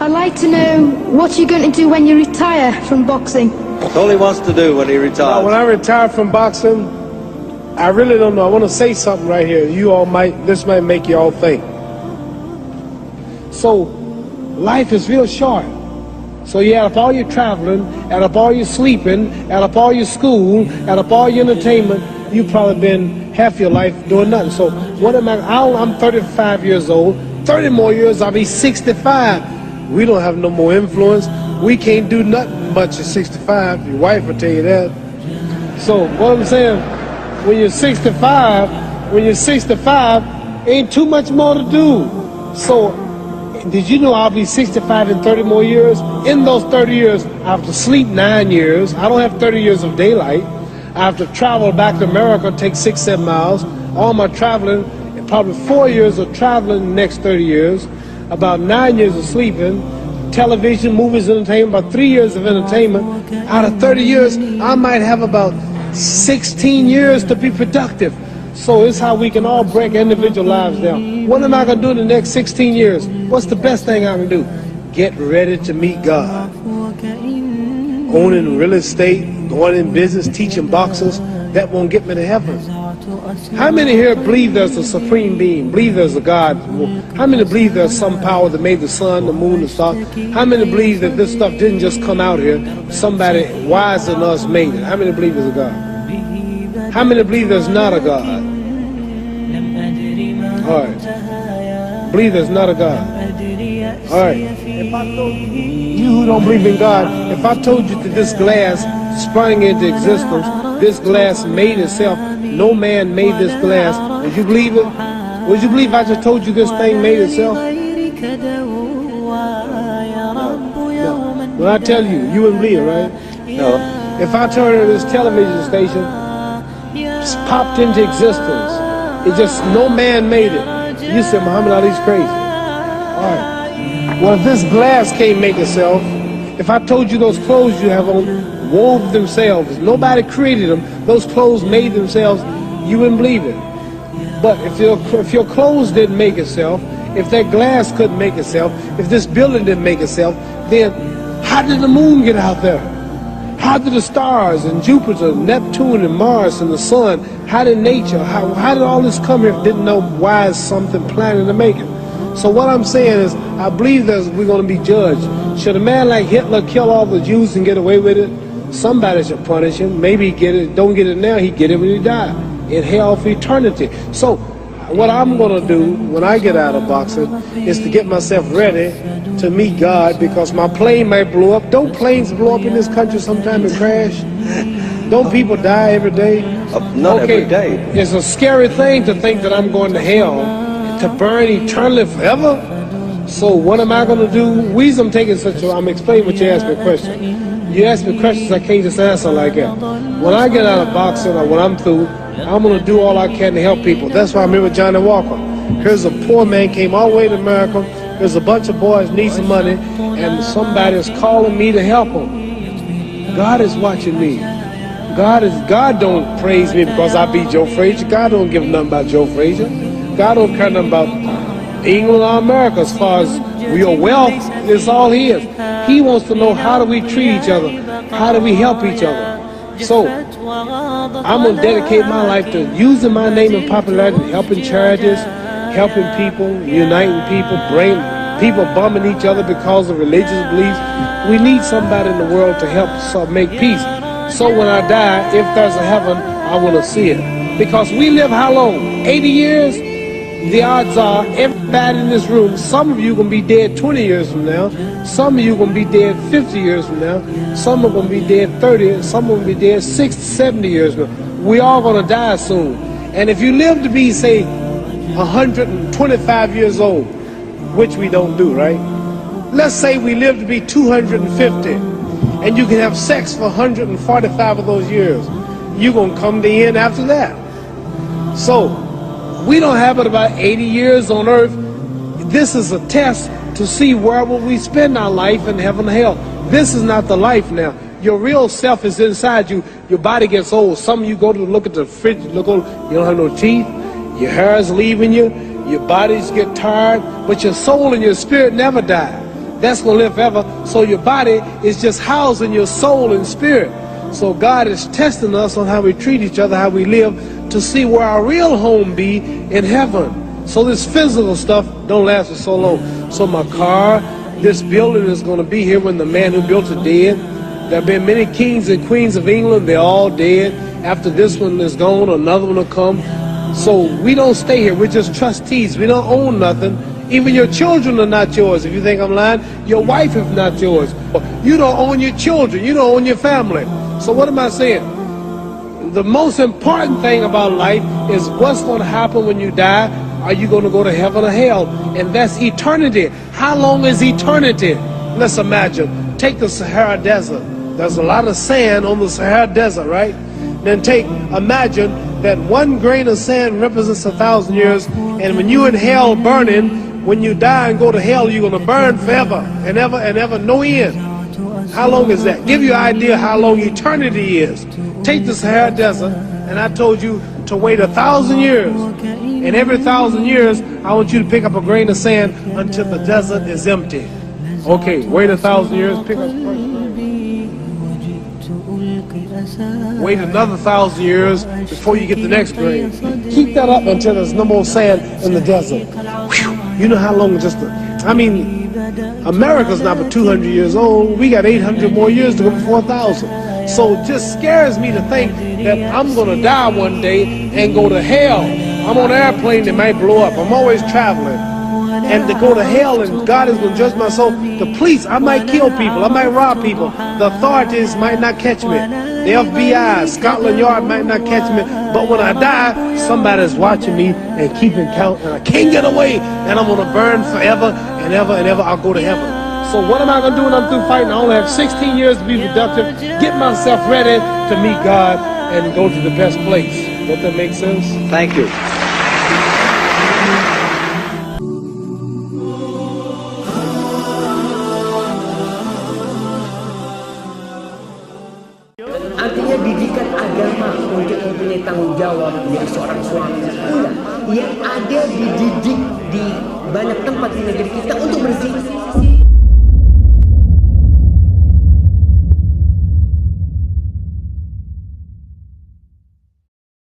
I'd like to know what you're going to do when you retire from boxing. That's all he wants to do when he retires. When I retire from boxing, I really don't know. I want to say something right here. This might make you all think. So, life is real short. So you add up all your traveling, add up all your sleeping, add up all your school, add up all your entertainment, you've probably been half your life doing nothing. So what am I'm 35 years old, 30 more years I'll be 65. We don't have no more influence. We can't do nothing much at 65. Your wife will tell you that. So what I'm saying, when you're 65, ain't too much more to do. So did you know I'll be 65 in 30 more years? In those 30 years, I have to sleep 9 years. I don't have 30 years of daylight. I have to travel back to America, take 6-7 miles. All my traveling, probably 4 years of traveling in the next 30 years. About 9 years of sleeping. Television, movies, entertainment, about 3 years of entertainment. Out of 30 years, I might have about 16 years to be productive. So it's how we can all break individual lives down. What am I going to do in the next 16 years? What's the best thing I can do? Get ready to meet God. Owning real estate, going in business, teaching boxers, that won't get me to heaven. How many here believe there's a supreme being, believe there's a God? How many believe there's some power that made the sun, the moon, the stars? How many believe that this stuff didn't just come out here? Somebody wiser than us made it. How many believe there's a God? How many believe there's not a God? All right. Believe there's not a God. All right. If I told you who don't believe in God, if I told you that this glass sprang into existence, this glass made itself, no man made this glass, would you believe it? Would you believe I just told you this thing made itself? No. When I tell you, you wouldn't believe it, right? No. If I turn on this television station, it's popped into existence. It just, no man made it. You said Muhammad Ali's crazy. All right. Well, if this glass can't make itself, if I told you those clothes you have on wove themselves, nobody created them, those clothes made themselves, you wouldn't believe it. But if your clothes didn't make itself, if that glass couldn't make itself, if this building didn't make itself, then how did the moon get out there? How did the stars and Jupiter, Neptune and Mars and the sun, how did nature, how did all this come here if didn't know why is something planning to make it? So what I'm saying is, I believe that we're going to be judged. Should a man like Hitler kill all the Jews and get away with it? Somebody should punish him. Maybe he get it, don't get it now, he get it when he die. In hell for eternity. So what I'm going to do when I get out of boxing is to get myself ready to meet God, because my plane might blow up. Don't planes blow up in this country sometime and crash? Don't people die every day? Not every day. It's a scary thing to think that I'm going to hell to burn eternally forever. So what am I going to do? I'm taking I'm explaining what you asked me a question. You ask me questions I can't just answer like that. When I get out of boxing or when I'm through, I'm going to do all I can to help people. That's why I'm here with Johnny Walker. Here's a poor man, came all the way to America. There's a bunch of boys need some money, and somebody is calling me to help them. God is watching me. God don't praise me because I beat Joe Frazier. God don't give nothing about Joe Frazier. God don't care nothing about England or America as far as your wealth. It's all His. He wants to know, how do we treat each other? How do we help each other? So I'm going to dedicate my life to using my name and popularity, helping charities, helping people, uniting people, bringing people bumming each other because of religious beliefs. We need somebody in the world to help make peace. So when I die, if there's a heaven, I want to see it. Because we live how long? 80 years? The odds are everybody in this room, some of you are going to be dead 20 years from now. Some of you are going to be dead 50 years from now. Some are going to be dead 30, and some are going to be dead 60, 70 years from now. We all going to die soon. And if you live to be, say, 125 years old, which we don't do, right? Let's say we live to be 250, and you can have sex for 145 of those years. You're going to come to the end after that. So we don't have it about 80 years on earth. This is a test to see where will we spend our life in heaven and hell. This is not the life now. Your real self is inside you. Your body gets old. Some of you go to look at the fridge, you don't have no teeth. Your hair is leaving you. Your bodies get tired. But your soul and your spirit never die. that's going to live forever. So your body is just housing your soul and spirit. So God is testing us on how we treat each other, how we live, to see where our real home be in heaven. So this physical stuff don't last for so long. So my car, this building is going to be here when the man who built it dead. There have been many kings and queens of England. They're all dead. After this one is gone, another one will come. So we don't stay here. We're just trustees. We don't own nothing. Even your children are not yours. If you think I'm lying, your wife is not yours. You don't own your children. You don't own your family. So what am I saying? The most important thing about life is what's going to happen when you die. Are you going to go to heaven or hell? And that's eternity. How long is eternity? Let's imagine. Take the Sahara Desert. There's a lot of sand on the Sahara Desert, right? Then imagine that one grain of sand represents 1,000 years, and when you're in hell burning, when you die and go to hell, you're going to burn forever and ever, no end. How long is that? Give you an idea how long eternity is. Take the Sahara Desert, and I told you to wait 1,000 years. And every 1,000 years, I want you to pick up a grain of sand until the desert is empty. Okay, wait 1,000 years, pick up. Wait another 1,000 years before you get the next grain. Keep that up until there's no more sand in the desert. Whew. You know how long America's not but 200 years old. We got 800 more years to go before 1,000. So it just scares me to think that I'm going to die one day and go to hell. I'm on an airplane that might blow up. I'm always traveling. And to go to hell and God is going to judge my soul. The police, I might kill people. I might rob people. The authorities might not catch me. The FBI, Scotland Yard might not catch me. But when I die, somebody's watching me and keeping count. And I can't get away. And I'm going to burn forever and ever and ever. I'll go to heaven. So what am I going to do when I'm through fighting? I only have 16 years to be productive. Get myself ready to meet God and go to the best place. Does that make sense? Thank you. Artinya didikan agama untuk mempunyai tanggung jawab menjadi seorang suami. Enggak, yang ada dididik di banyak tempat di negeri kita untuk berzina.